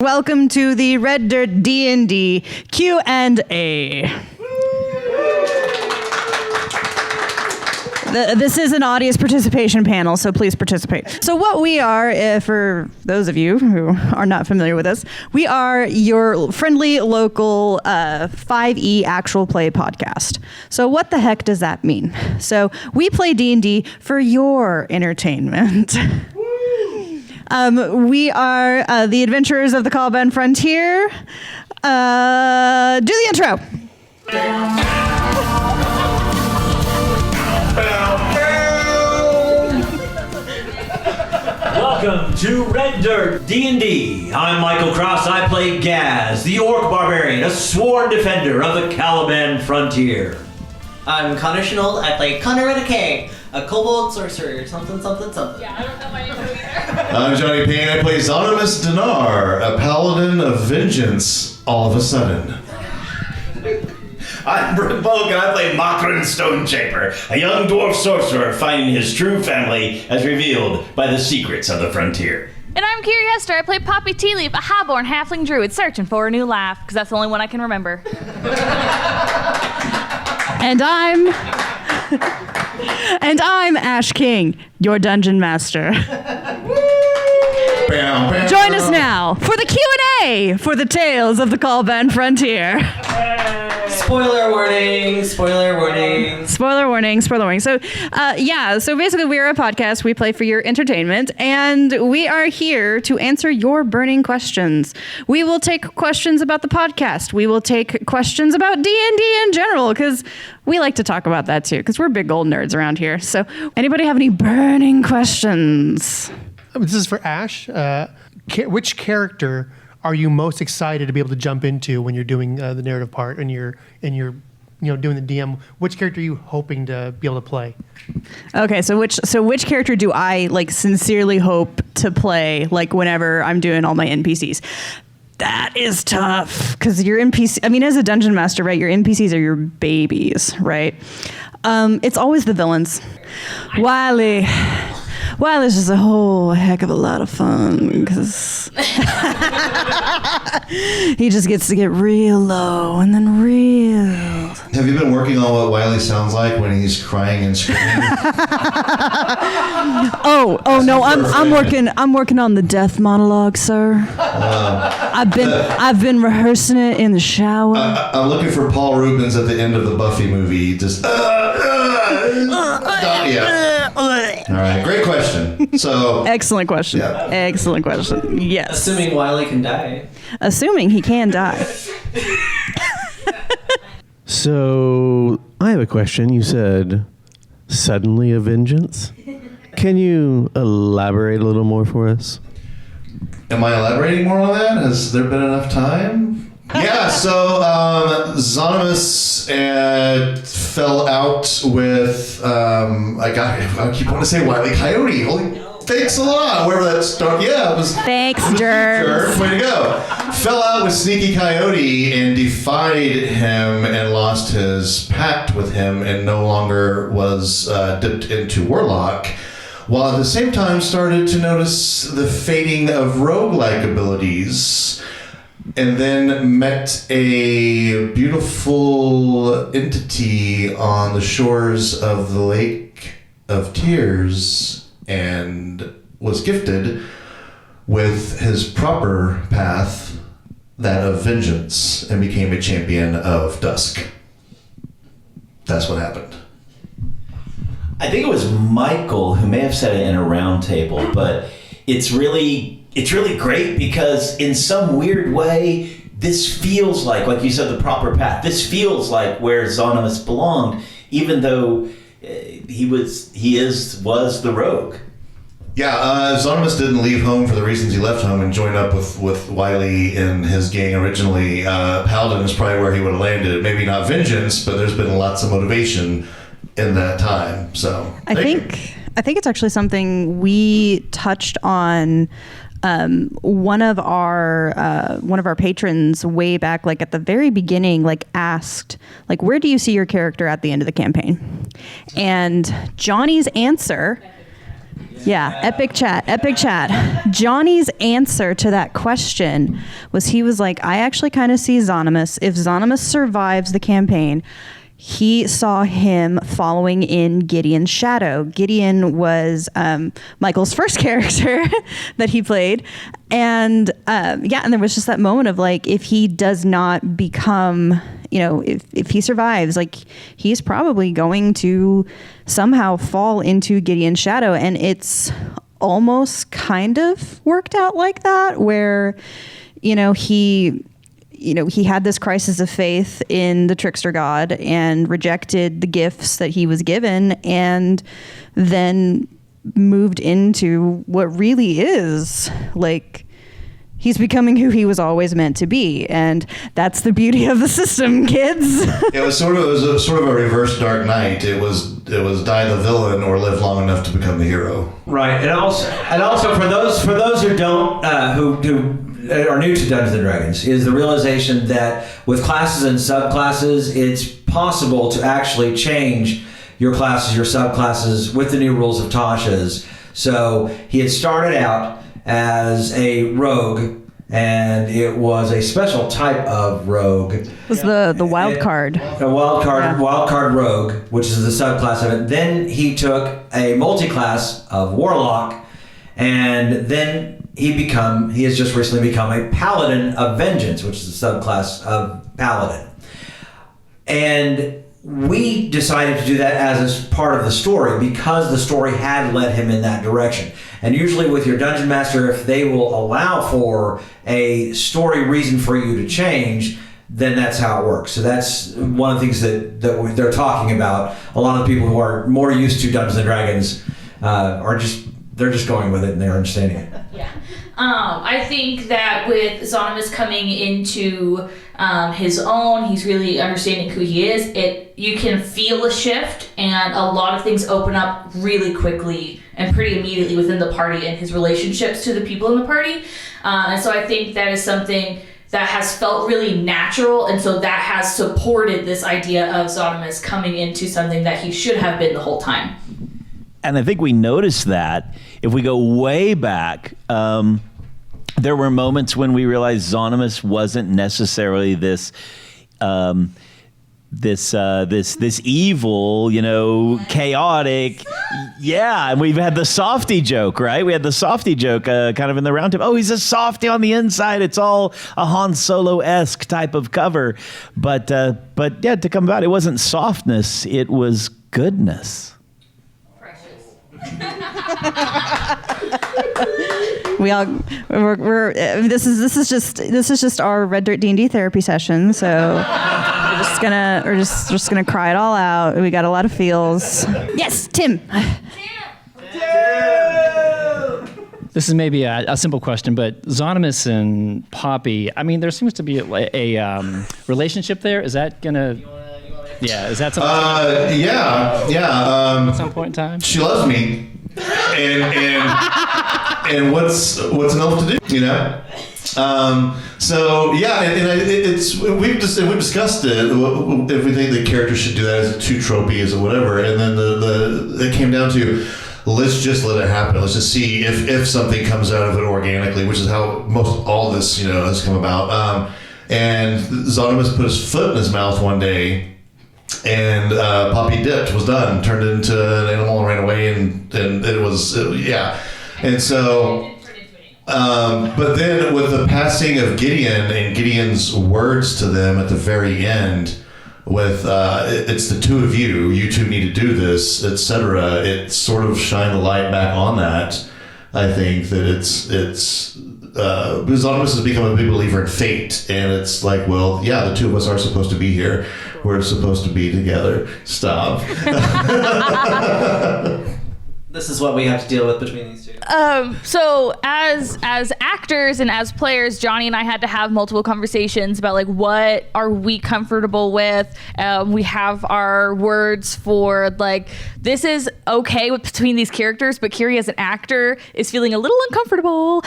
Welcome to the Red Dirt D&D Q&A. This is an audience participation panel, so please participate. So what we are, for those of you who are not familiar with us, we are your friendly local 5e actual play podcast. So what the heck does that mean? So we play D&D for your entertainment. We are the adventurers of the Kobold Frontier. Do the intro. Welcome to Red Dirt D&D. I'm Michael Cross. I play Gaz, the Orc Barbarian, a sworn defender of the Caliban Frontier. I'm Konnor Shenold. I play Konnor with a K, a Kobold Sorcerer, something. Yeah, I don't know my name either. I'm Johnny Payne. I play Zonarmus Dinar, a paladin of vengeance all of a sudden. I'm Brooke Bogan. I play Makran Stonechaper, a young dwarf sorcerer finding his true family as revealed by the secrets of the frontier. And I'm Kiri Hester. I play Poppy Tealeaf, a highborn halfling druid searching for a new life, because that's the only one I can remember. And I'm Ash King, your dungeon master. Join us now for the Q&A for the tales of the Kobold Frontier. Spoiler warning, spoiler warning. Spoiler warning, spoiler warning. So basically we're a podcast. We play for your entertainment, and we are here to answer your burning questions. We will take questions about the podcast. We will take questions about D&D in general, because we like to talk about that too, because we're big old nerds around here. So anybody have any burning questions? This is for Ash. Which character are you most excited to be able to jump into when you're doing the narrative part and you're doing the DM? Which character are you hoping to be able to play? Okay, so which character do I sincerely hope to play whenever I'm doing all my NPCs? That is tough, because your NPC, as a dungeon master, right, your NPCs are your babies, right? It's always the villains. Wiley's just a whole heck of a lot of fun, because he just gets to get real low and then real. Have you been working on what Wiley sounds like when he's crying and screaming? Oh no, I'm working on the death monologue, sir. I've been rehearsing it in the shower. I'm looking for Paul Rubens at the end of the Buffy movie. Just yeah. All right, great question. So excellent question. Yeah. Excellent question. Yes. Assuming Wiley can die. Assuming he can die. So, I have a question. You said, suddenly a vengeance? Can you elaborate a little more for us? am I elaborating more on that? Has there been enough time? Yeah, so Zonarmus fell out with, I keep wanting to say Wile E. Coyote. Holy, thanks a lot. Wherever that started. Yeah, it was. Thanks, Jerk. Way to go. Fell out with Sneaky Coyote and defied him and lost his pact with him and no longer was dipped into Warlock. While at the same time started to notice the fading of roguelike abilities. And then met a beautiful entity on the shores of the Lake of Tears and was gifted with his proper path, that of vengeance, and became a champion of Dusk. That's what happened. I think it was Michael who may have said it in a round table, but it's really great because in some weird way, this feels like you said, the proper path. This feels like where Zonarmus belonged, even though he was the rogue. Yeah, Zonarmus didn't leave home for the reasons he left home and joined up with Wiley and his gang originally. Paladin is probably where he would have landed. Maybe not vengeance, but there's been lots of motivation in that time. So I think it's actually something we touched on. One of our patrons way back, at the very beginning, asked, where do you see your character at the end of the campaign? And Johnny's answer, Yeah, epic chat. Johnny's answer to that question was he was like, I actually kind of see Zonimus. If Zonimus survives the campaign, he saw him following in Gideon's shadow. Gideon was Michael's first character that he played. And and there was just that moment of like, if he does not become, if he survives, like he's probably going to somehow fall into Gideon's shadow. And it's almost kind of worked out like that, where, he had this crisis of faith in the trickster god and rejected the gifts that he was given, and then moved into what really is like he's becoming who he was always meant to be. And that's the beauty of the system, kids. It was sort of a reverse Dark Knight. It was die the villain or live long enough to become the hero. Right, and also for those who don't who are new to Dungeons and Dragons, is the realization that with classes and subclasses, it's possible to actually change your classes, your subclasses with the new rules of Tasha's. So he had started out as a rogue, and it was a special type of rogue. It was the wild card. A wild card rogue, which is the subclass of it. Then he took a multi-class of warlock, and then he has just recently become a paladin of vengeance, which is a subclass of paladin. And we decided to do that as part of the story because the story had led him in that direction. And usually with your dungeon master, if they will allow for a story reason for you to change, then that's how it works. So that's one of the things that they're talking about. A lot of the people who are more used to Dungeons and Dragons they're just going with it and they're understanding it. Yeah. I think that with Zonimus coming into his own, he's really understanding who he is. You can feel a shift, and a lot of things open up really quickly and pretty immediately within the party and his relationships to the people in the party. And so I think that is something that has felt really natural, and so that has supported this idea of Zonimus coming into something that he should have been the whole time. And I think we noticed that if we go way back, there were moments when we realized Zonimus wasn't necessarily this evil, chaotic. Yeah, and we've had the softy joke, right? We had the softy joke kind of in the round table. Oh, he's a softy on the inside. It's all a Han Solo-esque type of cover. But yeah, to come about, it wasn't softness. It was goodness. This is just our Red Dirt D&D therapy session, so we're just gonna cry it all out. We got a lot of feels. Yes, Tim. This is maybe a simple question, but Zonimus and Poppy, I mean, there seems to be a relationship there. Is that gonna? Yeah, is that something? At some point in time, she loves me, and what's an elf to do, So yeah, and we've discussed it. If we think the character should do that as too tropey as or whatever, and then it came down to, let's just let it happen. Let's just see if something comes out of it organically, which is how most all this has come about. And Zonimus put his foot in his mouth one day. And Poppy dipped, was done, turned into an animal and ran away, and it was, And so, but then with the passing of Gideon and Gideon's words to them at the very end, with it's the two of you two need to do this, etc. It sort of shined the light back on that. I think that it's Zonimus has become a big believer in fate, and it's like, well, yeah, the two of us are supposed to be here. We're supposed to be together. Stop. This is what we have to deal with between these two. So as actors and as players, Johnny and I had to have multiple conversations about like, what are we comfortable with? We have our words for like, this is okay between these characters, but Kiri as an actor is feeling a little uncomfortable.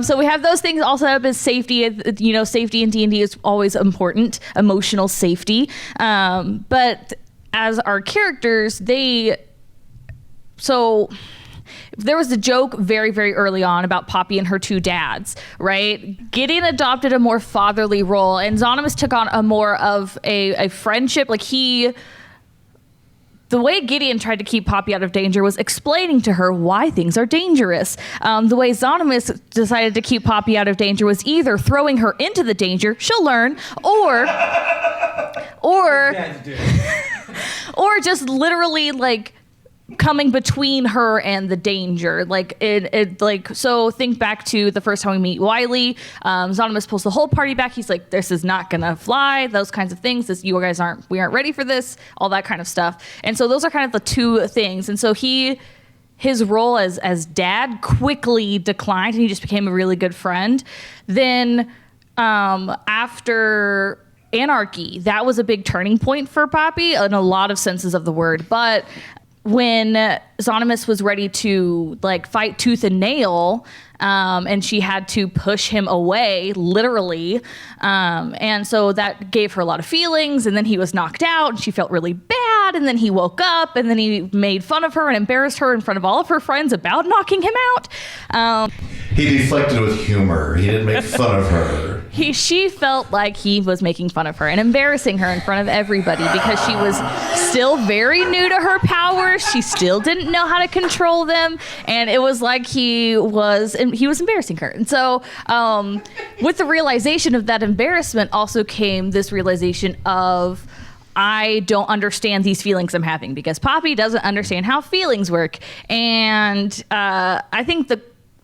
So we have those things all set up as safety. Safety in D&D is always important, emotional safety. But as our characters, So there was a joke very, very early on about Poppy and her two dads, right? Gideon adopted a more fatherly role, and Zonimus took on a more of a friendship. Like the way Gideon tried to keep Poppy out of danger was explaining to her why things are dangerous. The way Zonimus decided to keep Poppy out of danger was either throwing her into the danger, she'll learn, or just literally like coming between her and the danger. So think back to the first time we meet Wiley. Zonimus pulls the whole party back. He's like, this is not gonna fly, those kinds of things. We aren't ready for this, all that kind of stuff. And so those are kind of the two things. And so his role as dad quickly declined, and he just became a really good friend. Then after Anarchy, that was a big turning point for Poppy in a lot of senses of the word. But when Zonimus was ready to like fight tooth and nail, and she had to push him away, literally, and so that gave her a lot of feelings. And then he was knocked out, and she felt really bad. And then he woke up, and then he made fun of her and embarrassed her in front of all of her friends about knocking him out. He deflected with humor. He didn't make fun of her. She felt like he was making fun of her and embarrassing her in front of everybody because she was still very new to her powers. She still didn't know how to control them, and it was like he was embarrassing her. And so with the realization of that embarrassment also came this realization of, I don't understand these feelings I'm having, because Poppy doesn't understand how feelings work. And I think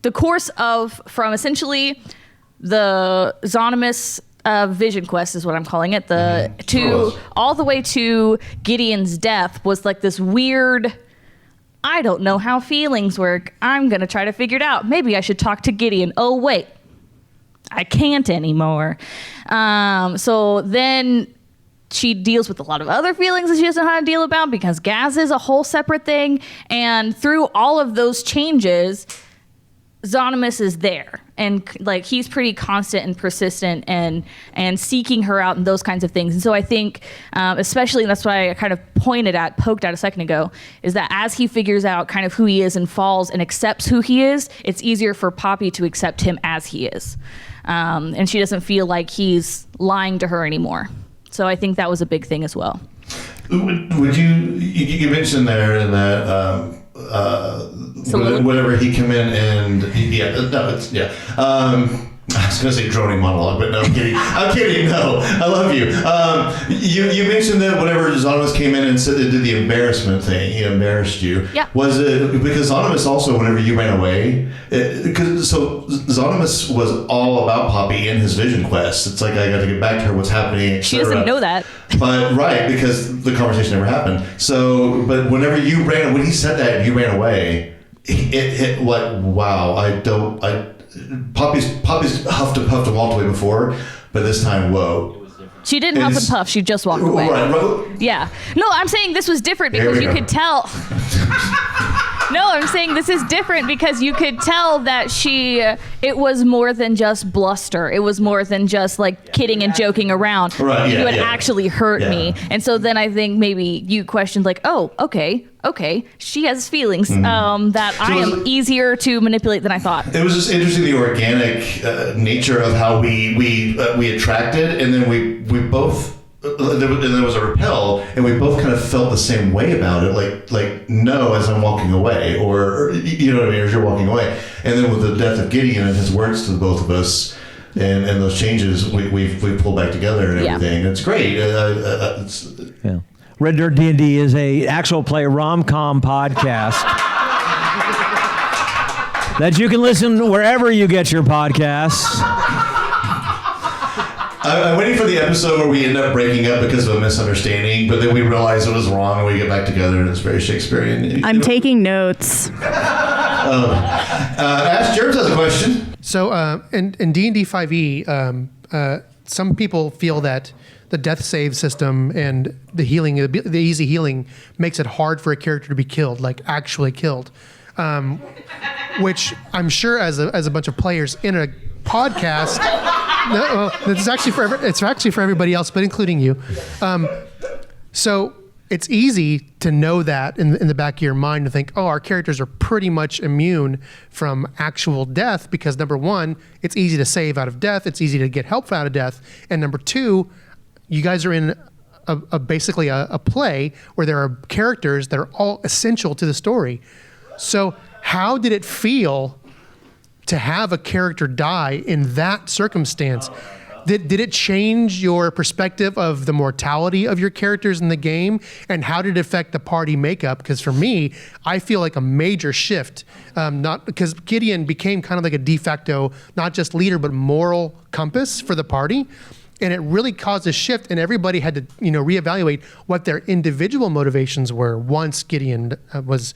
the course from essentially the Zonimus Vision Quest is what I'm calling it, all the way to Gideon's death was like this weird, I don't know how feelings work. I'm going to try to figure it out. Maybe I should talk to Gideon. Oh, wait, I can't anymore. So then she deals with a lot of other feelings that she doesn't know how to deal about, because Gaz is a whole separate thing. And through all of those changes, Zonimus is there, and like he's pretty constant and persistent and seeking her out and those kinds of things. And so I think, especially, and that's what I kind of poked at a second ago, is that as he figures out kind of who he is and falls and accepts who he is, it's easier for Poppy to accept him as he is, and she doesn't feel like he's lying to her anymore. So I think that was a big thing as well. Would you mentioned there in that whenever he come in and I was going to say droning monologue, but no, I'm kidding. No, I love you. You mentioned that whenever Zonimus came in and said they did the embarrassment thing, he embarrassed you. Yeah. Was it because Zonimus also, whenever you ran away, so Zonimus was all about Poppy in his Vision Quest. It's like, I got to get back to her, what's happening, etc. She doesn't know that. But right, because the conversation never happened. So, but whenever when he said that and you ran away, it hit like, wow, Poppy's huffed and walked away before, but this time, whoa. She didn't huff and puff. She just walked away. Right. Yeah. No, I'm saying this was different because you could tell. No, I'm saying this is different because you could tell that it was more than just bluster. It was more than just like kidding and joking around. Right, you had actually hurt me. And so then I think maybe you questioned like, oh, okay, she has feelings that I am easier to manipulate than I thought. It was just interesting, the organic nature of how we attracted, and then we both, and there was a repel, and we both kind of felt the same way about it, like no, as I'm walking away, or you know what I mean, as you're walking away. And then with the death of Gideon and his words to both of us, and those changes, we pulled back together and everything. It's great. Yeah. Red Dirt D&D is a actual play rom-com podcast that you can listen wherever you get your podcasts. I'm waiting for the episode where we end up breaking up because of a misunderstanding, but then we realize it was wrong and we get back together, and it's very Shakespearean. I'm taking notes. Ash Jerms has a question. So in D&D 5e, some people feel that the death save system and the healing, the easy healing, makes it hard for a character to be killed, like actually killed. Which I'm sure as a bunch of players in a podcast, it's actually for everybody else, but including you. So it's easy to know that in the back of your mind to think, oh, our characters are pretty much immune from actual death because number one, it's easy to save out of death. It's easy to get help out of death. And number two, you guys are in basically a play where there are characters that are all essential to the story. So how did it feel to have a character die in that circumstance? Did it change your perspective of the mortality of your characters in the game? And how did it affect the party makeup? Because for me, I feel like a major shift, not because Gideon became kind of like a de facto, not just leader, but moral compass for the party. And it really caused a shift, and everybody had to, reevaluate what their individual motivations were once Gideon once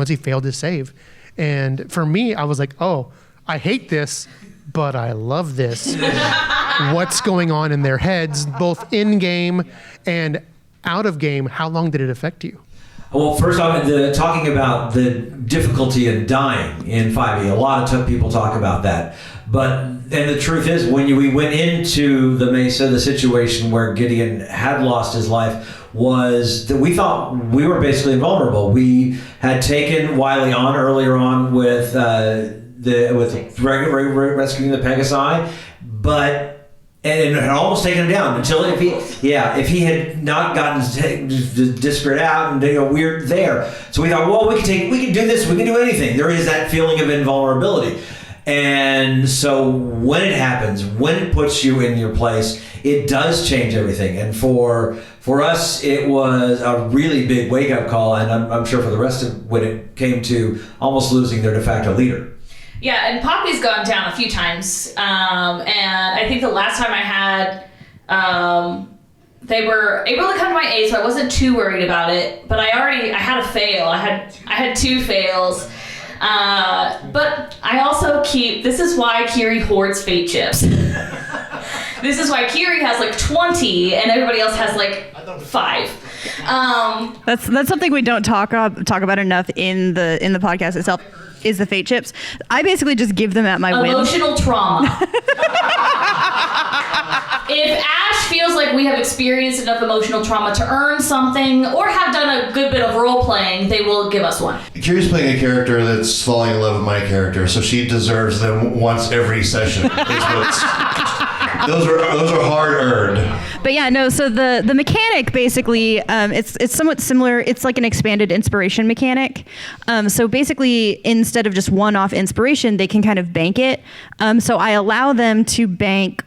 he failed to save. And for me, I was like, oh, I hate this, but I love this. What's going on in their heads, both in game and out of game? How long did it affect you? Well, first off, talking about the difficulty of dying in 5e, a lot of people talk about that. And the truth is, when we went into the Mesa, the situation where Gideon had lost his life was that we thought we were basically invulnerable. We had taken Wiley on earlier on with rescuing the Pegasi, and had almost taken him down until if he had not gotten disparate out and we're there. So we thought, well, we can do this, we can do anything. There is that feeling of invulnerability. And so when it happens, when it puts you in your place, it does change everything. And for us, it was a really big wake-up call, and I'm sure for the rest of when it came to almost losing their de facto leader. Yeah, and Poppy's gone down a few times, and I think the last time I had, they were able to come to my aid, so I wasn't too worried about it. But I had a fail. I had 2 fails. But I also this is why Kiri hoards fate chips. This is why Kiri has like 20 and everybody else has like 5. That's something we don't talk about enough in the podcast itself, is the fate chips. I basically just give them at my whim. Emotional trauma. If Ash feels like we have experienced enough emotional trauma to earn something or have done a good bit of role playing, they will give us one. Kiri's playing a character that's falling in love with my character, so she deserves them once every session. Those are hard earned. But yeah, no. So the mechanic basically, it's somewhat similar. It's like an expanded inspiration mechanic. So basically, instead of just one-off inspiration, they can kind of bank it. So I allow them to bank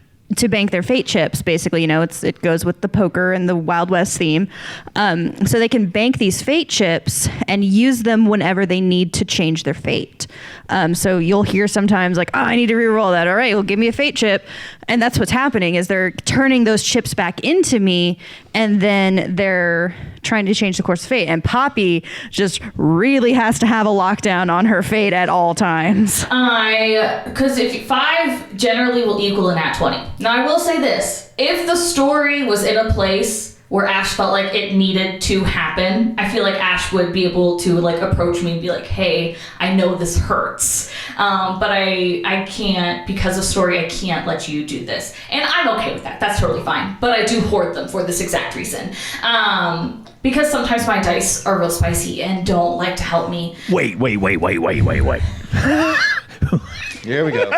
their fate chips. Basically, it goes with the poker and the Wild West theme. So they can bank these fate chips and use them whenever they need to change their fate. So you'll hear sometimes like, oh, I need to reroll that. All right, well, give me a fate chip. And that's what's happening, is they're turning those chips back into me, and then they're trying to change the course of fate. And Poppy just really has to have a lockdown on her fate at all times. Because if 5 generally will equal a nat 20. Now I will say this, if the story was in a place where Ash felt like it needed to happen, I feel like Ash would be able to like approach me and be like, hey, I know this hurts, but I can't, because of story, I can't let you do this. And I'm okay with that. That's totally fine. But I do hoard them for this exact reason. Because sometimes my dice are real spicy and don't like to help me. Wait. Here we go.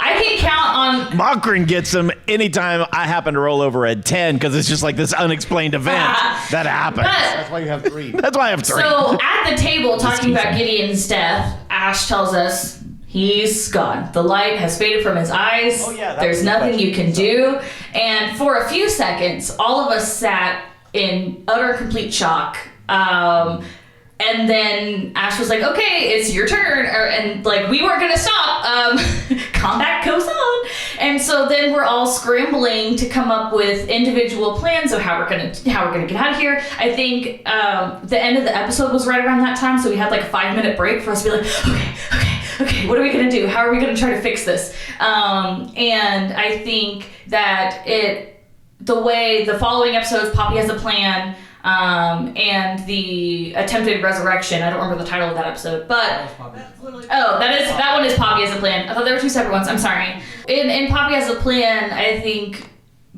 I can count on... Mokrin gets them anytime I happen to roll over at 10, because it's just like this unexplained event that happens. That's why you have 3. That's why I have 3. So at the table, talking about Gideon's death, Ash tells us he's gone. The light has faded from his eyes. Oh, yeah, there's nothing you can do. And for a few seconds, all of us sat in utter complete shock. And then Ash was like, okay, it's your turn. And like, we weren't going to stop. Combat goes on. And so then we're all scrambling to come up with individual plans of how we're going to get out of here. I think the end of the episode was right around that time. So we had like a 5-minute break for us to be like, okay, what are we going to do? How are we going to try to fix this? And I think that the way the following episodes, Poppy has a plan, and the attempted resurrection. I don't remember the title of that episode, but that one is Poppy has a plan. I thought there were 2 separate ones. I'm sorry. In Poppy has a plan, I think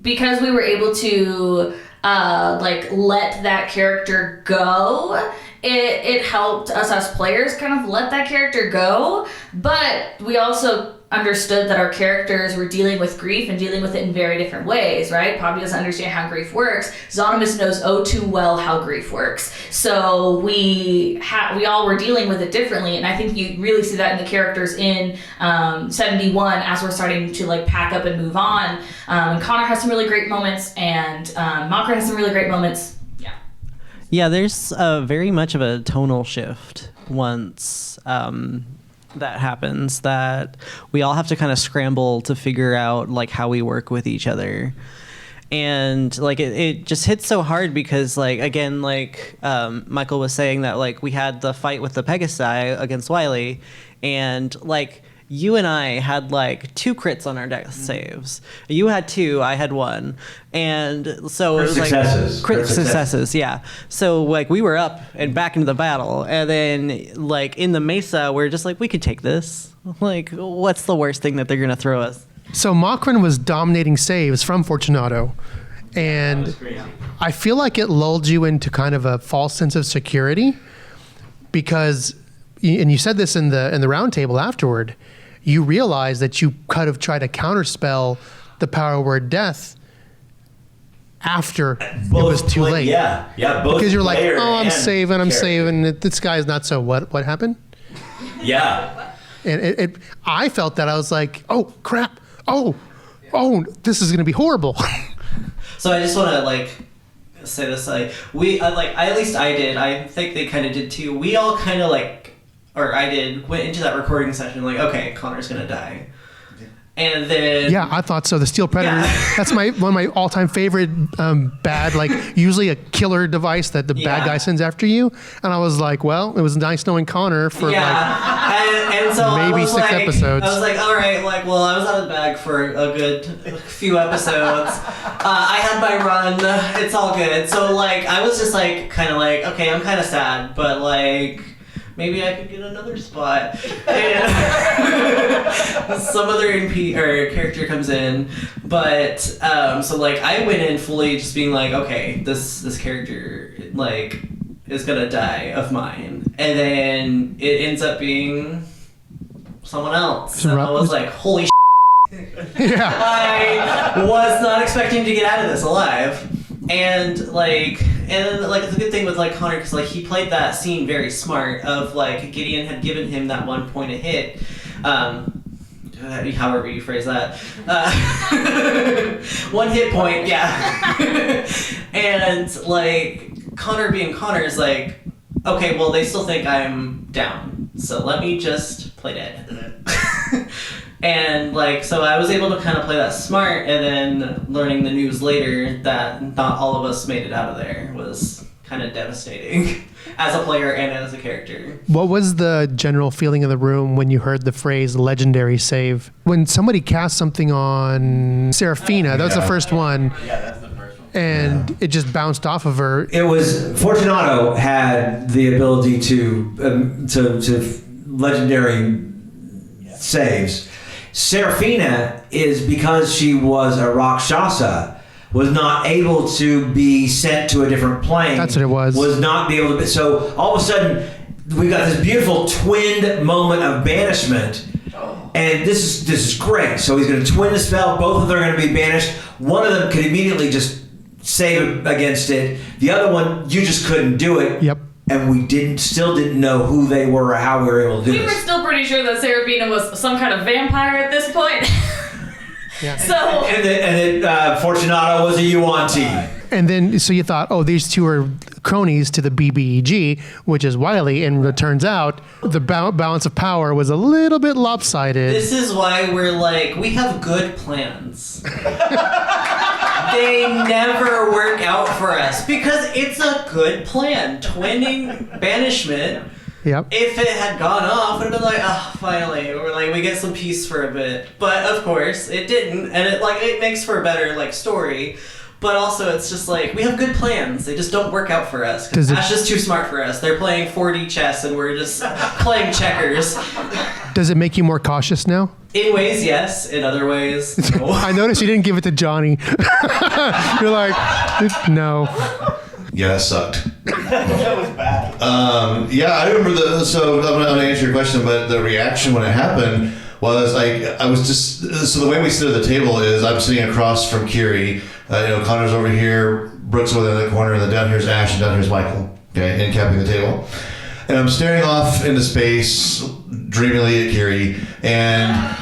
because we were able to like let that character go, it helped us as players kind of let that character go. But we also understood that our characters were dealing with grief and dealing with it in very different ways, right? Poppy doesn't understand how grief works. Zonimus knows oh too well how grief works. So we all were dealing with it differently, and I think you really see that in the characters in 71 as we're starting to like pack up and move on. And Konnor has some really great moments, and Makra has some really great moments. Yeah, there's very much of a tonal shift once that happens, that we all have to kind of scramble to figure out like how we work with each other. And like it just hits so hard because like again, like Michael was saying that like we had the fight with the Pegasi against Wily, and like you and I had like 2 crits on our dex saves. You had 2, I had 1. And so it was successes. like crit successes, yeah. So like we were up and back into the battle, and then like in the Mesa we're just like, we could take this. Like, what's the worst thing that they're gonna throw us? So Makran was dominating saves from Fortunato, and I feel like it lulled you into kind of a false sense of security, because, and you said this in the round table afterward, you realized that you could have tried to counterspell the power word death after it was too late. Yeah, both. Because you're like, player oh, I'm and saving. character. This guy's not so what happened? Yeah. And I felt that. I was like, oh, crap. Oh, this is going to be horrible. So I just want to like say this, like at least I did. I think they kind of did too. We all kind of like, or I did, went into that recording session like, okay, Konnor's gonna die, and then yeah, I thought so. The Steel Predator. Yeah. That's one of my all-time favorite bad, like usually a killer device that the bad guy sends after you. And I was like, well, it was nice knowing Konnor for and so maybe 6 episodes. I was like, all right, like, well, I was out of the bag for a good few episodes. I had my run. It's all good. So like, I was just like, kind of like, okay, I'm kind of sad, but like, maybe I could get another spot. And some other character comes in, but so like I went in fully just being like, okay, this character like is gonna die of mine, and then it ends up being someone else. So I was like, holy yeah. I was not expecting to get out of this alive. And it's a good thing with like Konnor, because like he played that scene very smart of like Gideon had given him that 1 point a hit, however you phrase that, 1 hit point, yeah. And like Konnor being Konnor is like, okay, well they still think I'm down, so let me just play dead. And like, so I was able to kind of play that smart, and then learning the news later that not all of us made it out of there was kind of devastating as a player and as a character. What was the general feeling in the room when you heard the phrase legendary save? When somebody cast something on Serafina, that was the first one. Yeah, that's the first one. And it just bounced off of her. It was Fortunato had the ability to legendary saves. Serafina is, because she was a Rakshasa, was not able to be sent to a different plane. That's what it was. Was not be able to be. So all of a sudden, we got this beautiful twinned moment of banishment. And this is great. So he's going to twin the spell. Both of them are going to be banished. One of them could immediately just save against it. The other one, you just couldn't do it. Yep. And we still didn't know who they were or how we were able to do We this. were still pretty sure that Serafina was some kind of vampire at this point. Yeah. So And then Fortunato was a UNT. And then, so you thought, oh, these two are cronies to the BBEG, which is Wily, and it turns out the balance of power was a little bit lopsided. This is why we're like, we have good plans. They never work out for us because it's a good plan. Twinning banishment. Yep. If it had gone off, it would have been like, oh, finally, or like we get some peace for a bit. But of course, it didn't, and it makes for a better story. But also, it's just like, we have good plans. They just don't work out for us. Does Because it- Ash is too smart for us. They're playing 4D chess and we're just playing checkers. Does it make you more cautious now? In ways, yes. In other ways, no. I noticed you didn't give it to Johnny. You're like, no. Yeah, that sucked. That was bad. Yeah, I remember so I'm going to answer your question, but the reaction when it happened was I was just, so the way we sit at the table is I'm sitting across from Kiri, Konnor's over here, Brooks over in the corner, and then down here's Ash, and down here's Michael, okay, and capping the table. And I'm staring off into space, dreamily at Kiri, and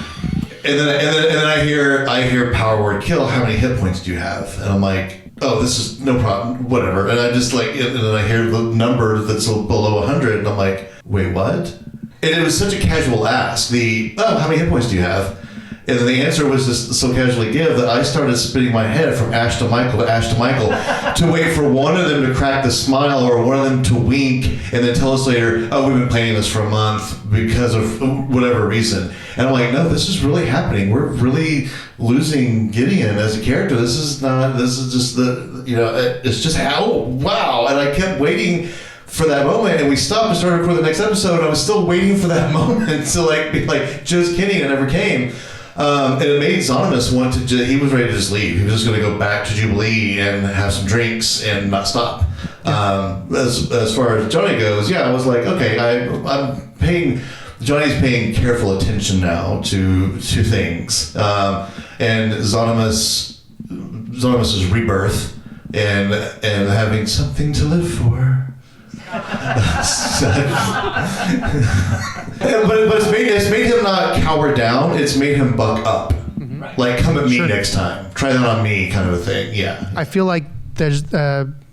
then I hear power word kill. How many hit points do you have? And I'm like, oh, this is no problem, whatever. And I just and then I hear the number that's below 100, and I'm like, wait, what? And it was such a casual ask. How many hit points do you have? And then the answer was just so casually give that I started spinning my head from Ash to Michael to Ash to Michael to wait for one of them to crack the smile or one of them to wink and then tell us later, oh, we've been planning this for a month because of whatever reason. And I'm like, no, this is really happening. We're really losing Gideon as a character. This is just it's just how, wow. And I kept waiting for that moment, and we stopped and started recording the next episode, and I was still waiting for that moment to be like, just kidding, it never came. And it made Zonimus he was ready to just leave. He was just going to go back to Jubilee and have some drinks and not stop. As far as Johnny goes, yeah, I was like, okay, Johnny's paying careful attention now to things. And Zonimus's rebirth and having something to live for. but it's made him not cower down. It's made him buck up. Mm-hmm. Like, come at me next time. Try that on me, kind of a thing. Yeah. I feel like there's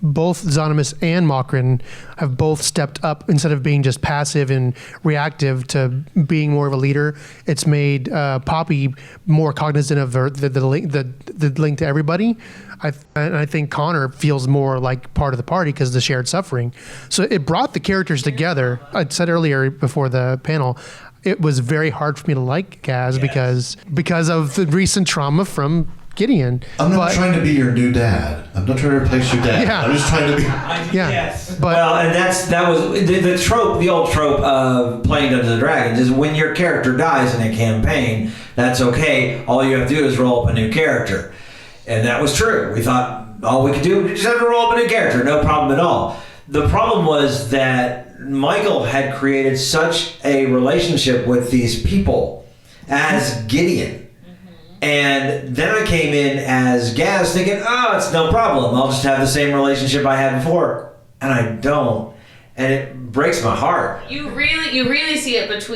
both Zonimus and Mokrin have both stepped up instead of being just passive and reactive to being more of a leader. It's made Poppy more cognizant of the link to everybody. I think Konnor feels more like part of the party because of the shared suffering. So it brought the characters together. I said earlier before the panel, it was very hard for me to like Gaz because of the recent trauma from Gideon. I'm not trying to be your new dad. I'm not trying to replace your dad. Yeah. I'm just trying to be. Yes. And that was the trope, the old trope of playing Dungeons and Dragons is when your character dies in a campaign, that's okay. All you have to do is roll up a new character. And that was true. We thought all we could do was just have to roll up a new character, no problem at all. The problem was that Michael had created such a relationship with these people as Gideon. And then I came in as Gaz thinking, oh, it's no problem. I'll just have the same relationship I had before. And I don't. And it breaks my heart. You really see it because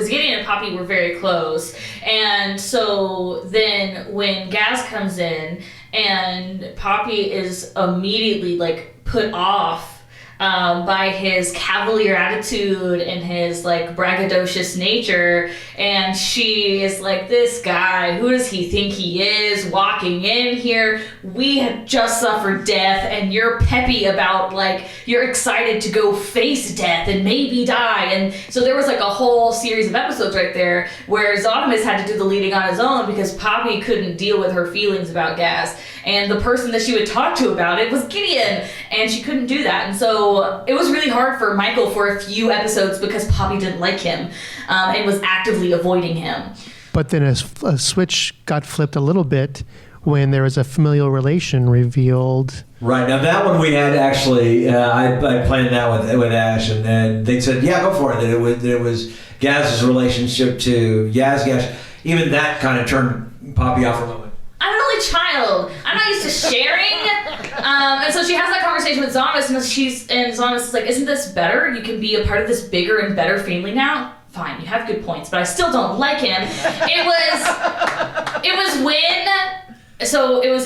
Gideon and Poppy were very close. And so then when Gaz comes in and Poppy is immediately put off by his cavalier attitude and his braggadocious nature, and she is like, this guy, who does he think he is walking in here? We have just suffered death and you're peppy about you're excited to go face death and maybe die. And so there was a whole series of episodes right there where Zonimus had to do the leading on his own because Poppy couldn't deal with her feelings about Gaz, and the person that she would talk to about it was Gideon, and she couldn't do that. And so it was really hard for Michael for a few episodes because Poppy didn't like him and was actively avoiding him. But then a switch got flipped a little bit when there was a familial relation revealed. Right. Now that one we had actually, I planned that with Ash, and then they said, yeah, go for it. That it was Gaz's relationship to Yazgash. Even that kind of turned Poppy off for a moment. I'm an only child. I'm not used to sharing. And so she has that conversation with Zonimus, and Zonimus is like, isn't this better? You can be a part of this bigger and better family now? Fine, you have good points, but I still don't like him. It was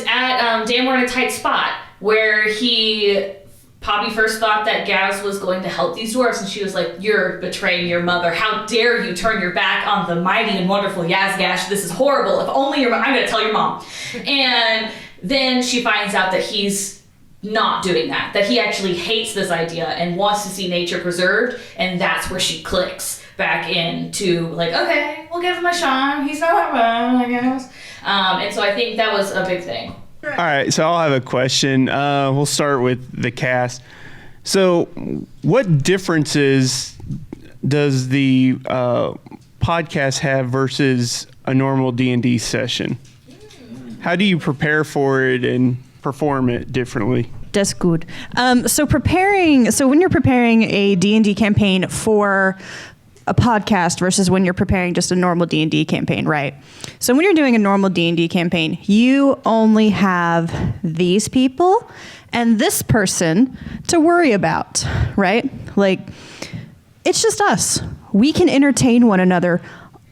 at Damn We're in a Tight Spot where Poppy first thought that Gaz was going to help these dwarves, and she was like, you're betraying your mother. How dare you turn your back on the mighty and wonderful Yazgash? This is horrible. If only I'm going to tell your mom. And then she finds out that he's not doing that he actually hates this idea and wants to see nature preserved, and that's where she clicks back into okay, we'll give him a shot. He's not that bad, I guess. And so I think that was a big thing. All right, so I'll have a question. We'll start with the cast. So, what differences does the podcast have versus a normal D&D session? How do you prepare for it and perform it differently? That's good. So when you're preparing a D&D campaign for a podcast versus when you're preparing just a normal D&D campaign, right? So when you're doing a normal D&D campaign, you only have these people and this person to worry about, right? Like, it's just us. We can entertain one another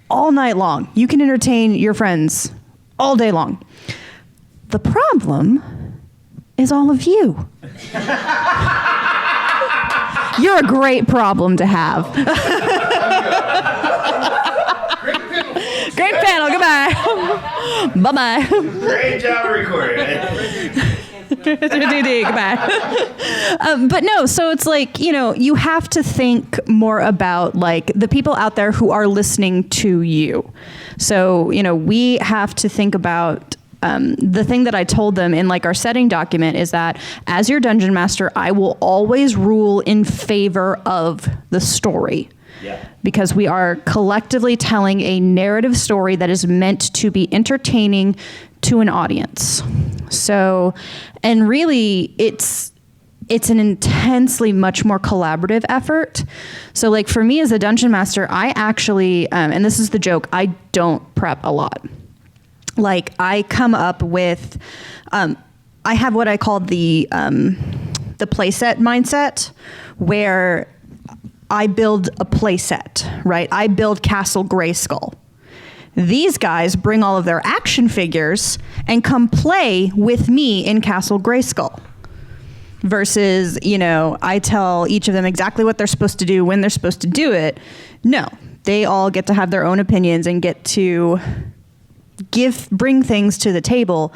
all night long. You can entertain your friends all day long. The problem is all of you. You're a great problem to have. Great panel. Goodbye. Bye-bye. Great job recording. Goodbye. But no, so it's like, you have to think more about like the people out there who are listening to you. So, we have to think about the thing that I told them in like our setting document is that as your dungeon master, I will always rule in favor of the story. Yeah. Because we are collectively telling a narrative story that is meant to be entertaining to an audience. So, and really it's an intensely much more collaborative effort. So like for me as a dungeon master, I actually, and this is the joke, I don't prep a lot. Like I come up with, I have what I call the playset mindset, where I build a playset, right? I build Castle Grayskull. These guys bring all of their action figures and come play with me in Castle Grayskull. Versus, I tell each of them exactly what they're supposed to do, when they're supposed to do it. No, they all get to have their own opinions and get to bring things to the table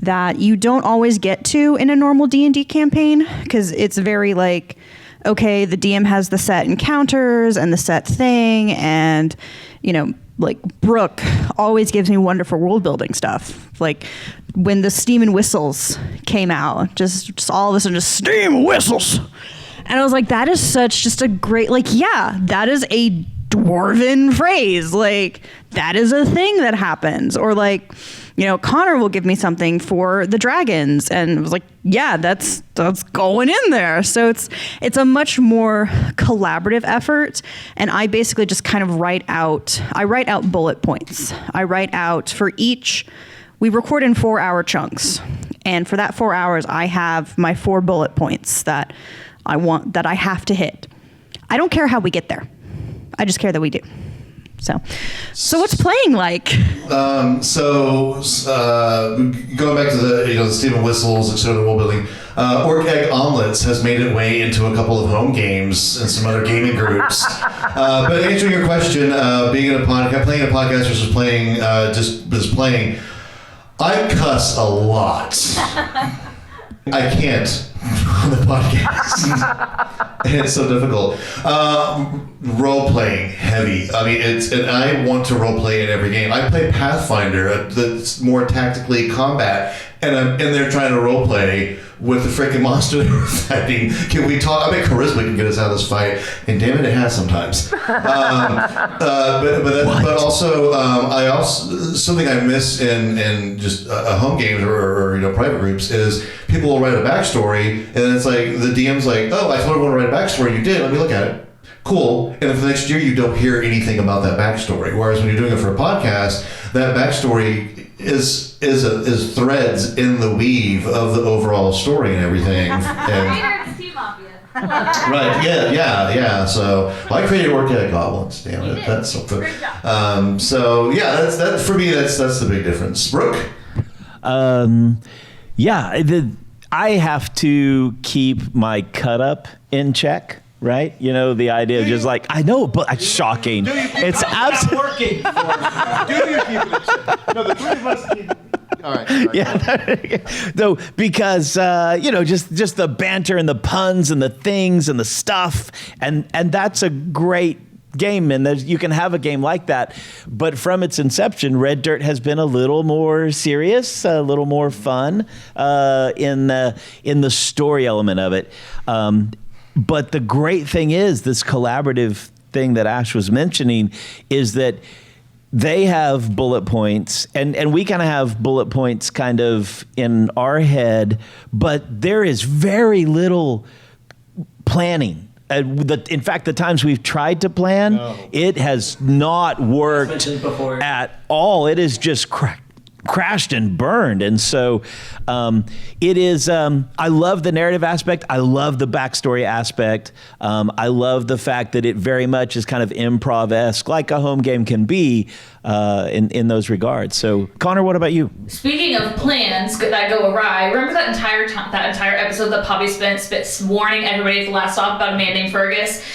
that you don't always get to in a normal D&D campaign, because it's very like, okay, the DM has the set encounters and the set thing, and like Brooke always gives me wonderful world building stuff. Like when the steam and whistles came out, just all of a sudden just steam and whistles, and I was like, that is such just a great, like, yeah, that is a dwarven phrase, like that is a thing that happens. Or like, Konnor will give me something for the dragons, and it was like, yeah, that's going in there. So it's a much more collaborative effort, and I basically just kind of write out bullet points. I write out for each. We record in 4-hour chunks, and for that 4 hours, I have my 4 bullet points that I have to hit. I don't care how we get there. I just care that we do. So what's playing like? Going back to the steam and whistles, etc., the world building, Orc Egg Omelets has made its way into a couple of home games and some other gaming groups. But answering your question, being in a podcast, playing a podcast versus playing just playing, I cuss a lot. I can't on the podcast. It's so difficult. Role playing heavy. I mean, and I want to role play in every game. I play Pathfinder, that's more tactically combat, and I'm in there trying to role play with the freaking monster that we're fighting. Can we talk? I bet charisma can get us out of this fight, and damn it, it has sometimes. But also, I also something I miss in just home games or private groups is people will write a backstory, and it's like the DM's like, oh, I told everyone to write a backstory. You did. Let me look at it. Cool. And if the next year you don't hear anything about that backstory, whereas when you're doing it for a podcast, that backstory is threads in the weave of the overall story and everything. Right. Yeah. So I created Orc Egg Goblins. Damn it, that's something. So yeah, that's for me. That's the big difference. Brooke. I have to keep my cut up in check. Right? The idea of just like, I know, but it's shocking. It's absolutely working. Do you keep it? No, the three of us keep it. All right. Yeah. No, because just the banter and the puns and the things and the stuff, and that's a great game, and you can have a game like that. But from its inception, Red Dirt has been a little more serious, a little more fun in the story element of it. But the great thing is, this collaborative thing that Ash was mentioning is that they have bullet points, and we kind of have bullet points kind of in our head, but there is very little planning. In fact, the times we've tried to plan, it has not worked at all. It is just crashed and burned. And so it is, I love the narrative aspect. I love the backstory aspect. I love the fact that it very much is kind of improv-esque, like a home game can be in those regards. So, Konnor, what about you? Speaking of plans that go awry, remember that entire episode that Poppy spent warning everybody at the last stop about a man named Fergus,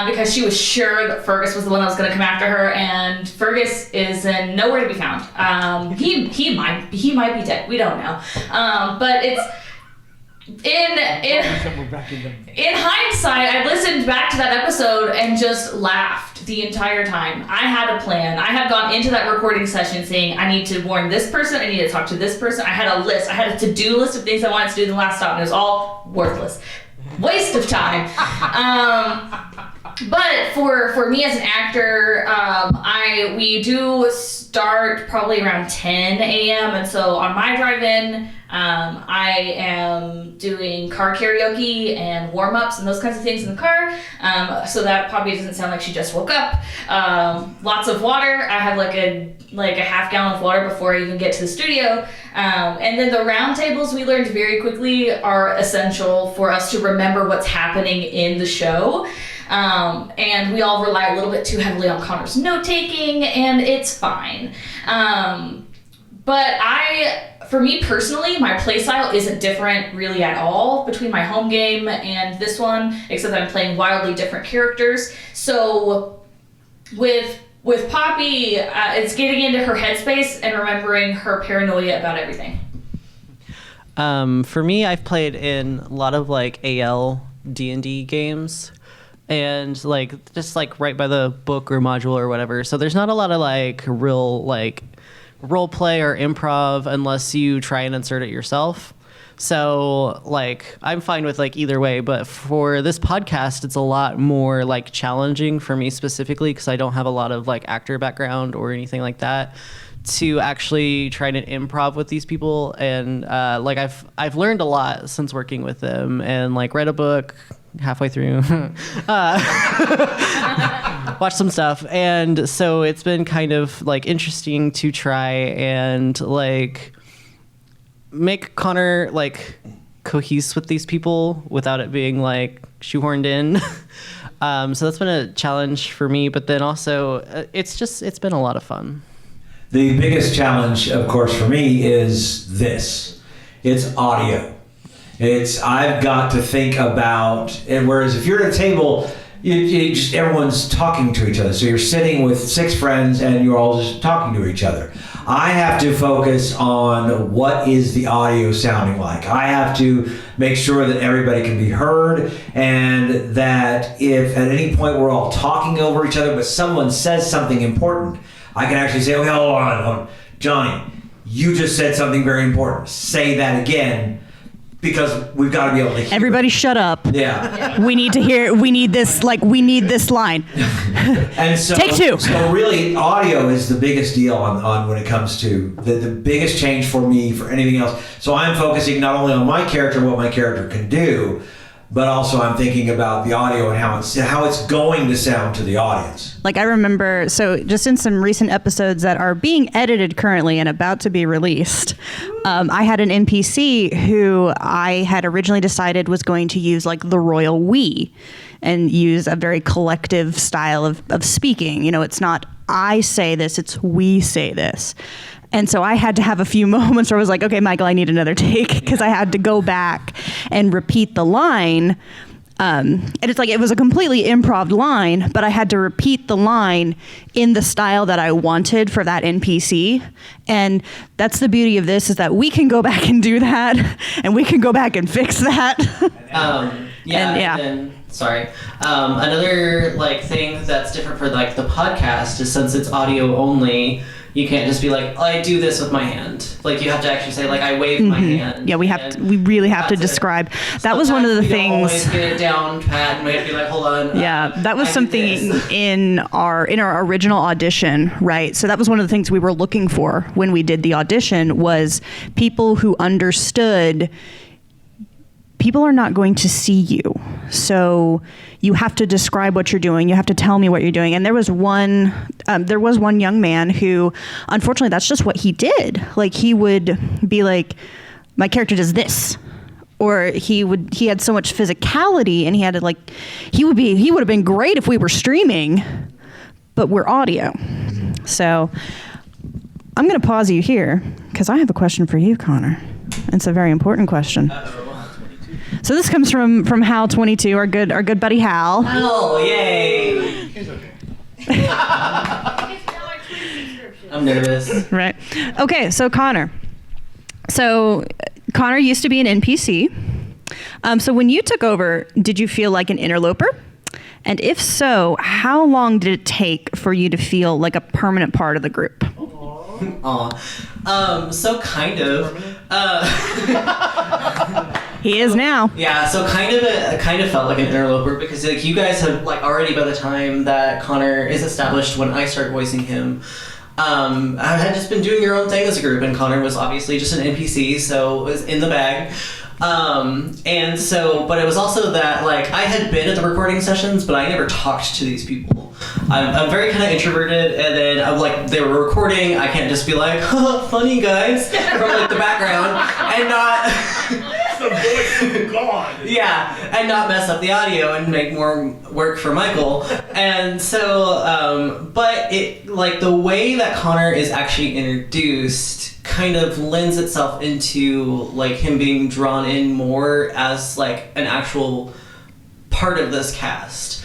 because she was sure that Fergus was the one that was going to come after her, and Fergus is nowhere to be found. He might be dead. We don't know. But it's in hindsight, I listened back to that episode and just laughed the entire time. I had a plan. I had gone into that recording session saying, I need to warn this person, I need to talk to this person. I had a list. I had a to-do list of things I wanted to do in the last stop, and it was all worthless. Waste of time. But for me as an actor, we do start probably around 10 a.m. And so on my drive-in, I am doing car karaoke and warm-ups and those kinds of things in the car, so that Poppy doesn't sound like she just woke up. Lots of water. I have like a half gallon of water before I even get to the studio. And then the round tables, we learned very quickly, are essential for us to remember what's happening in the show. And we all rely a little bit too heavily on Konnor's note-taking, and it's fine. But for me personally, my playstyle isn't different really at all between my home game and this one, except that I'm playing wildly different characters. So with Poppy, it's getting into her headspace and remembering her paranoia about everything. For me, I've played in a lot of like AL D&D games, and like just like right by the book or module or whatever. So there's not a lot of like real like role play or improv unless you try and insert it yourself. So like I'm fine with like either way, but for this podcast it's a lot more like challenging for me specifically because I don't have a lot of like actor background or anything like that to actually try to improv with these people. And like I've learned a lot since working with them, and like read a book halfway through, watch some stuff, and so it's been kind of like interesting to try and like make Konnor like cohese with these people without it being like shoehorned in. So that's been a challenge for me, but then also it's been a lot of fun. The biggest challenge, of course, for me is this. It's audio. I've got to think about, and whereas if you're at a table, you just everyone's talking to each other. So you're sitting with 6 friends and you're all just talking to each other. I have to focus on what is the audio sounding like. I have to make sure that everybody can be heard, and that if at any point we're all talking over each other, but someone says something important, I can actually say, okay, hold on. Johnny, you just said something very important. Say that again, because we've got to be able to hear. Everybody shut up. Yeah. We need this line. And so, Take 2. So really, audio is the biggest deal on when it comes to the biggest change for me for anything else. So I'm focusing not only on my character, what my character can do, but also I'm thinking about the audio and how it's going to sound to the audience. Like I remember, so just in some recent episodes that are being edited currently and about to be released, I had an NPC who I had originally decided was going to use like the royal we and use a very collective style of speaking. You know, it's not I say this, it's we say this. And so I had to have a few moments where I was like, okay, Michael, I need another take, because I had to go back and repeat the line And it's like it was a completely improv line, but I had to repeat the line in the style that I wanted for that NPC. And that's the beauty of this, is that we can go back and do that, and we can go back and fix that. Another like thing that's different for like the podcast is, since it's audio only, you can't just be like, I do this with my hand. Like, you have to actually say, like, I wave my hand. Yeah, we really have to describe. That was one of the things. We don't always get it down pat, and we have to be like, hold on. Yeah, that was something in our original audition, right? So that was one of the things we were looking for when we did the audition, was people who understood people are not going to see you. So you have to describe what you're doing. You have to tell me what you're doing. And there was one young man who, unfortunately, that's just what he did. Like, he would be like, my character does this. Or he had so much physicality, and he had to like, he would have been great if we were streaming, but we're audio. So I'm going to pause you here because I have a question for you, Konnor. It's a very important question. So this comes from Hal22, our good buddy Hal. Oh, yay! I'm nervous. Right. Okay, so Konnor. So Konnor used to be an NPC. So when you took over, did you feel like an interloper? And if so, how long did it take for you to feel like a permanent part of the group? So kind of. He is now. Yeah, so kind of felt like an interloper, because like you guys have like already, by the time that Konnor is established, when I started voicing him, I had just been doing your own thing as a group, and Konnor was obviously just an NPC, so it was in the bag. And so, but it was also that like I had been at the recording sessions, but I never talked to these people. I'm very kind of introverted, and then I'm like, they were recording, I can't just be like, funny guys, from like the background, and not the voice of God. Yeah, and not mess up the audio and make more work for Michael. And so, but it, like, the way that Konnor is actually introduced kind of lends itself into like him being drawn in more as like an actual part of this cast.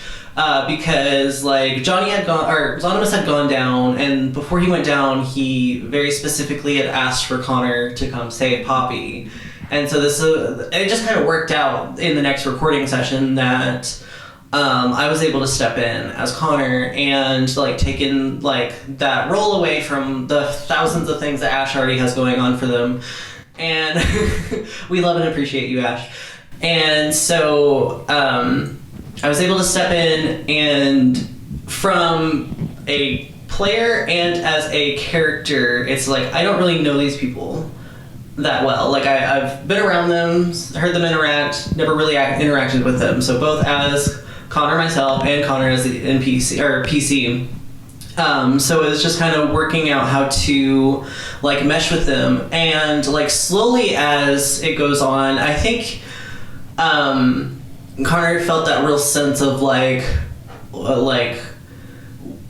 Because like Johnny had gone, or Zonimus had gone down, and before he went down, he very specifically had asked for Konnor to come save Poppy. And so this, it just kind of worked out in the next recording session that I was able to step in as Konnor and like taking like that role away from the thousands of things that Ash already has going on for them. And we love and appreciate you, Ash. And so I was able to step in, and from a player and as a character, it's like I don't really know these people that well. Like I've been around them, heard them interact, never really interacted with them. So both as Konnor myself and Konnor as the NPC or PC. So it was just kind of working out how to like mesh with them, and like slowly as it goes on, I think Konnor felt that real sense of like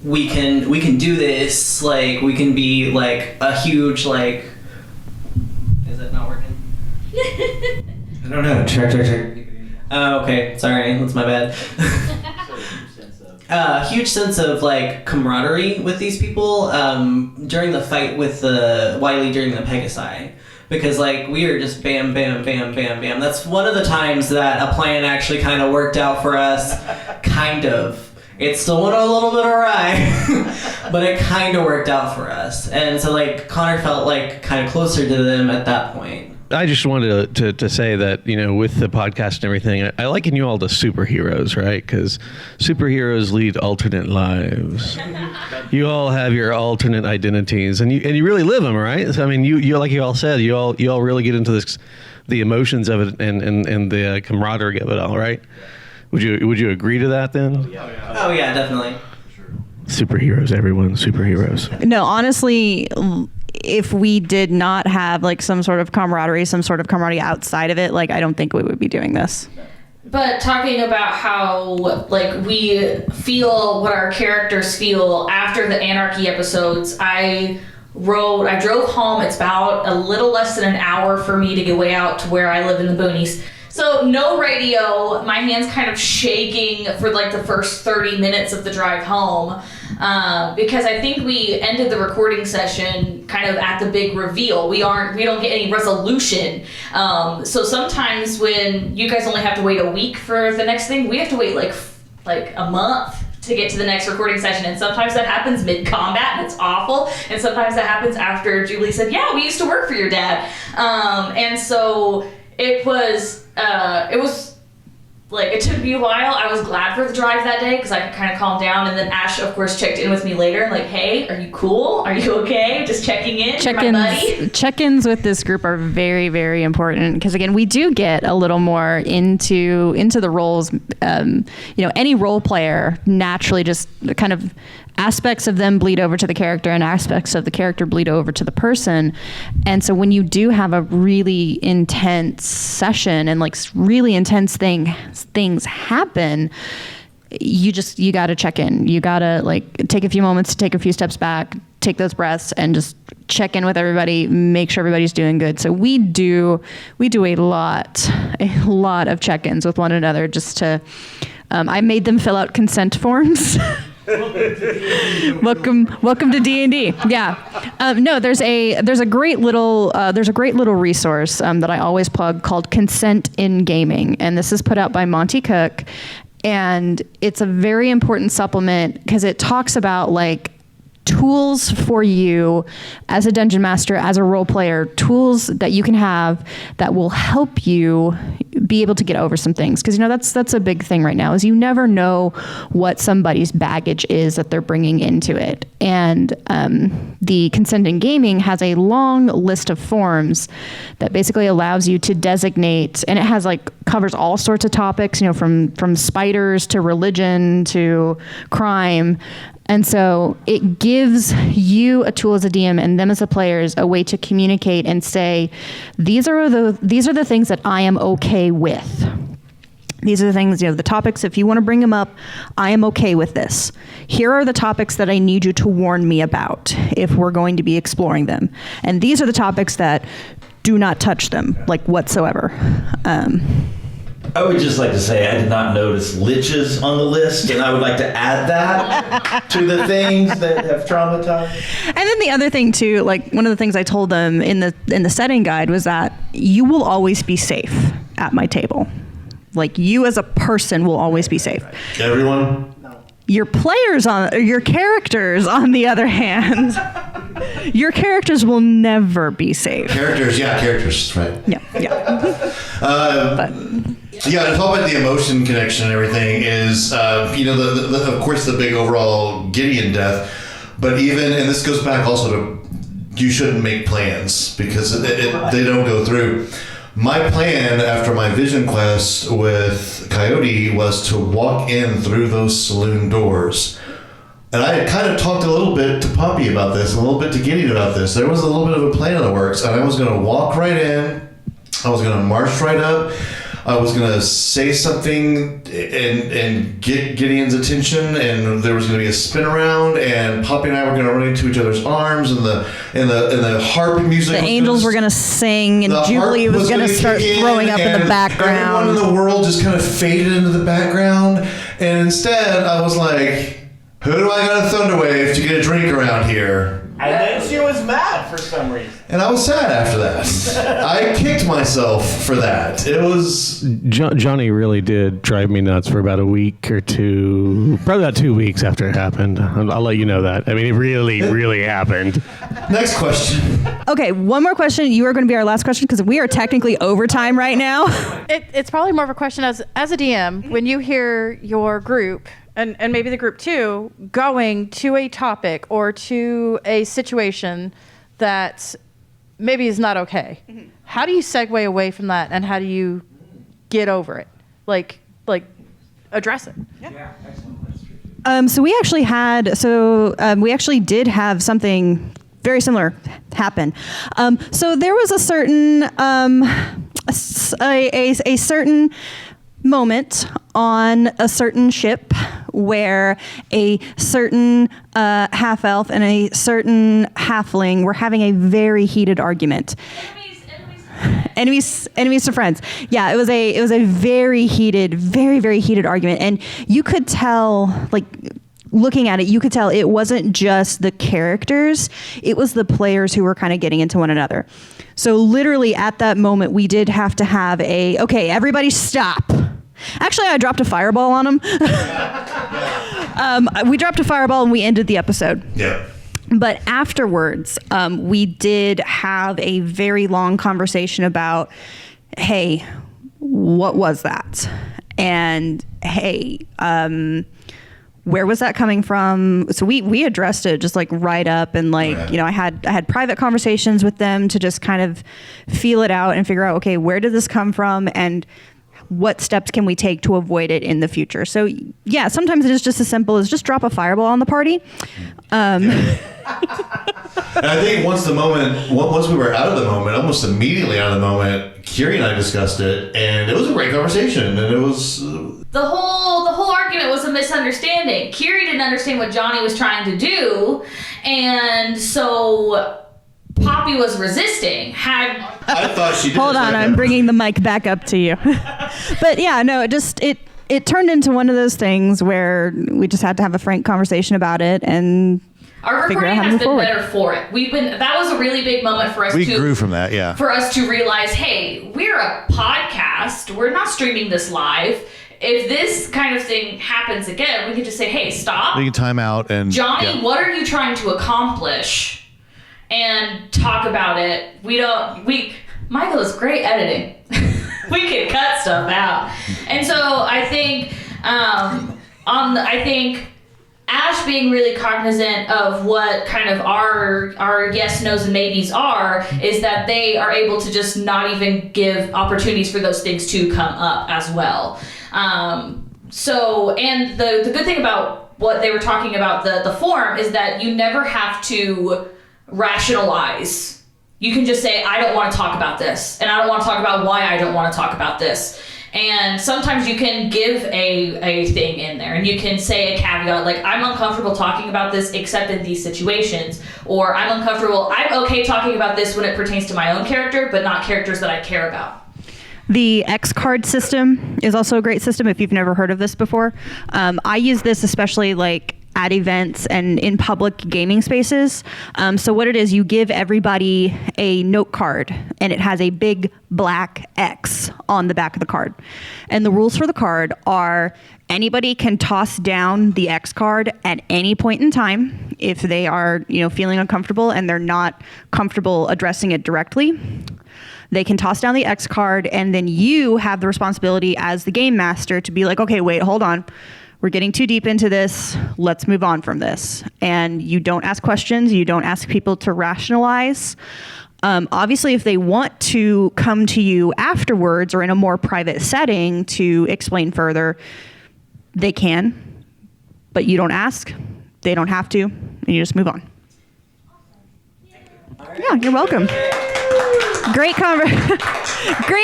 we can do this, like we can be like a huge like. Is it not working? I don't know. Check. Oh, okay. Sorry, that's my bad. Huge sense of like camaraderie with these people during the fight with the Wily during the Pegasi. Because like we were just bam, bam, bam, bam, bam. That's one of the times that a plan actually kind of worked out for us. Kind of. It still went a little bit awry, but it kind of worked out for us. And so like Konnor felt like kind of closer to them at that point. I just wanted to say that, you know, with the podcast and everything, I liken you all to superheroes, right? Because superheroes lead alternate lives. You all have your alternate identities, and you really live them, right? So, I mean, you like you all said, you all really get into this, the emotions of it and the camaraderie of it all, right? Would you agree to that then? Oh yeah, definitely. Superheroes, everyone, superheroes. No, honestly, if we did not have like some sort of camaraderie outside of it, like I don't think we would be doing this. But talking about how like we feel what our characters feel after the Anarchy episodes, I drove home. It's about a little less than an hour for me to get way out to where I live in the boonies. So no radio, my hand's kind of shaking for like the first 30 minutes of the drive home, because I think we ended the recording session kind of at the big reveal. We don't get any resolution. So sometimes when you guys only have to wait a week for the next thing, we have to wait like a month to get to the next recording session, and sometimes that happens mid-combat and it's awful, and sometimes that happens after Jubilee said, yeah, we used to work for your dad. And so it was like, it took me a while. I was glad for the drive that day because I could kind of calm down, and then Ash, of course, checked in with me later, like, hey, are you cool? Are you okay? Just checking in. You're my buddy. Check-ins with this group are very, very important because, again, we do get a little more into the roles. Any role player naturally just kind of aspects of them bleed over to the character and aspects of the character bleed over to the person. And so when you do have a really intense session and like really intense things happen, you got to check in. You got to like take a few moments to take a few steps back, take those breaths, and just check in with everybody, make sure everybody's doing good. So we do a lot of check-ins with one another just to, I made them fill out consent forms. Welcome to D&D. Yeah. No, there's a great little resource that I always plug called Consent in Gaming, and this is put out by Monty Cook, and it's a very important supplement because it talks about like tools for you as a dungeon master, as a role player, tools that you can have that will help you be able to get over some things. Because that's a big thing right now, is you never know what somebody's baggage is that they're bringing into it. And the Consent in Gaming has a long list of forms that basically allows you to designate, and it has covers all sorts of topics, from spiders to religion to crime. And so it gives you a tool as a DM and them as the players a way to communicate and say, these are the things that I am okay with. These are the things, the topics, if you want to bring them up, I am okay with this. Here are the topics that I need you to warn me about if we're going to be exploring them. And these are the topics that do not touch them, whatsoever. I would just like to say I did not notice liches on the list, and I would like to add that to the things that have traumatized. And then the other thing too, one of the things I told them in the setting guide was that you will always be safe at my table. You as a person will always be safe. Everyone? Your characters, on the other hand, your characters will never be safe. Characters, right. Yeah. Yeah, to talk about the emotion connection and everything is, of course, the big overall Gideon death, but even, and this goes back also to, you shouldn't make plans because they don't go through. My plan after my vision quest with Coyote was to walk in through those saloon doors. And I had kind of talked a little bit to Poppy about this, a little bit to Gideon about this. There was a little bit of a plan in the works, and I was going to walk right in. I was going to march right up. I was going to say something and get Gideon's attention, and there was going to be a spin around, and Poppy and I were going to run into each other's arms, and the harp music. The angels were going to sing, and Jubilee was going to start throwing up in the background. Everyone in the world just kind of faded into the background, and instead I was like, who do I got to Thunderwave to get a drink around here? And then she was mad for some reason. And I was sad after that. I kicked myself for that. It was... Johnny really did drive me nuts for about a week or two. Probably about 2 weeks after it happened. I'll let you know that. I mean, it really happened. Next question. Okay, one more question. You are going to be our last question because we are technically overtime right now. It's probably more of a question as a DM, when you hear your group, and maybe the group too, going to a topic or to a situation that maybe is not okay. Mm-hmm. How do you segue away from that, and how do you get over it? Like address it? Yeah, excellent. So we actually did have something very similar happen. So there was a certain a certain moment on a certain ship where a certain half-elf and a certain halfling were having a very heated argument. Enemies to friends. Yeah, it was a very heated, very, very heated argument. And you could tell, like, looking at it, you could tell it wasn't just the characters, it was the players who were kind of getting into one another. So literally at that moment, we did have to have okay, everybody stop. Actually, I dropped a fireball on them. We dropped a fireball and we ended the episode. Yeah. But afterwards, we did have a very long conversation about, hey, what was that? And hey, where was that coming from? So we addressed it just like right up, and like, you know, I had private conversations with them to just kind of feel it out and figure out, okay, where did this come from and what steps can we take to avoid it in the future? So yeah, sometimes it is just as simple as just drop a fireball on the party. And I think once we were out of the moment, almost immediately out of the moment, Kiri and I discussed it, and it was a great conversation, and it was... The whole argument was a misunderstanding. Kiri didn't understand what Johnny was trying to do, and so Poppy was resisting. I thought she did. Hold on, I'm bringing the mic back up to you. But yeah, no, it turned into one of those things where we just had to have a frank conversation about it and our recruiting has been better for it. That was a really big moment for us. We grew from that, yeah. For us to realize, hey, we're a podcast. We're not streaming this live. If this kind of thing happens again, we can just say, hey, stop. We can time out and... Johnny, what are you trying to accomplish? And talk about it. Michael is great editing. We can cut stuff out. And so I think, I think Ash being really cognizant of what kind of our yes, no's, and maybes are, is that they are able to just not even give opportunities for those things to come up as well. So, and the good thing about what they were talking about, the forum, is that you never have to rationalize. You can just say, I don't want to talk about this, and I don't want to talk about why I don't want to talk about this. And sometimes you can give a thing in there, and you can say a caveat, like, I'm uncomfortable talking about this except in these situations, or I'm okay talking about this when it pertains to my own character, but not characters that I care about. The X card system is also a great system if you've never heard of this before. I use this especially like at events and in public gaming spaces. So what it is, you give everybody a note card, and it has a big black X on the back of the card. And the rules for the card are anybody can toss down the X card at any point in time if they are, feeling uncomfortable and they're not comfortable addressing it directly. They can toss down the X card, and then you have the responsibility as the game master to be like, okay, wait, hold on. We're getting too deep into this. Let's move on from this. And you don't ask questions. You don't ask people to rationalize. Obviously, if they want to come to you afterwards or in a more private setting to explain further, they can. But you don't ask. They don't have to. And you just move on. Yeah, you're welcome. Great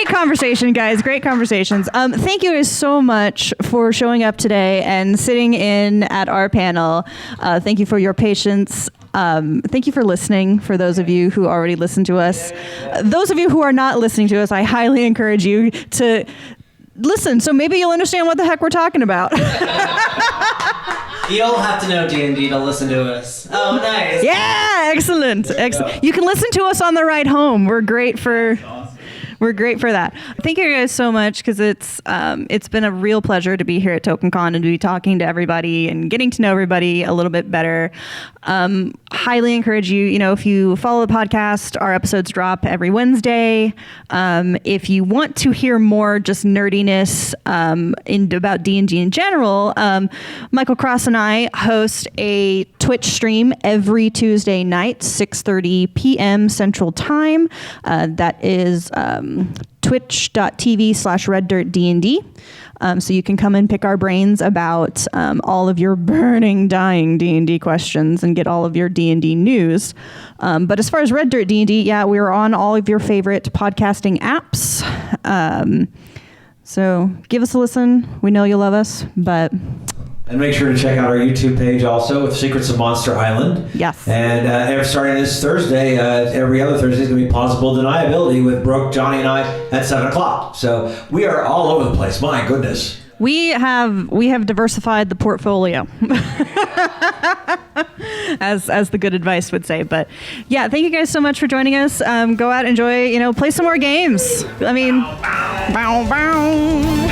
conversation, guys. Great conversations. Thank you guys so much for showing up today and sitting in at our panel. Thank you for your patience. Thank you for listening, for those of you who already listened to us. Those of you who are not listening to us, I highly encourage you to listen, so maybe you'll understand what the heck we're talking about. You don't have to know D&D to listen to us. Oh, nice. Yeah, excellent. You can listen to us on the ride home. We're great for that. Thank you guys so much, because it's been a real pleasure to be here at TokenCon and to be talking to everybody and getting to know everybody a little bit better. Highly encourage you, if you follow the podcast, our episodes drop every Wednesday. If you want to hear more just nerdiness about D&D in general, Michael Cross and I host a Twitch stream every Tuesday night, 6:30 p.m. Central Time. That is twitch.tv/reddirtdnd. So you can come and pick our brains about all of your burning, dying D&D questions and get all of your D&D news. But as far as Red Dirt D&D, yeah, we're on all of your favorite podcasting apps. So give us a listen. We know you love us, but And make sure to check out our YouTube page also with Secrets of Monster Island. Yes. And starting this Thursday, every other Thursday is going to be Plausible Deniability with Brooke, Johnny, and I at 7 o'clock. So we are all over the place. My goodness. We have diversified the portfolio, as the good advice would say. But yeah, thank you guys so much for joining us. Go out, enjoy, play some more games. I mean, bow, bow.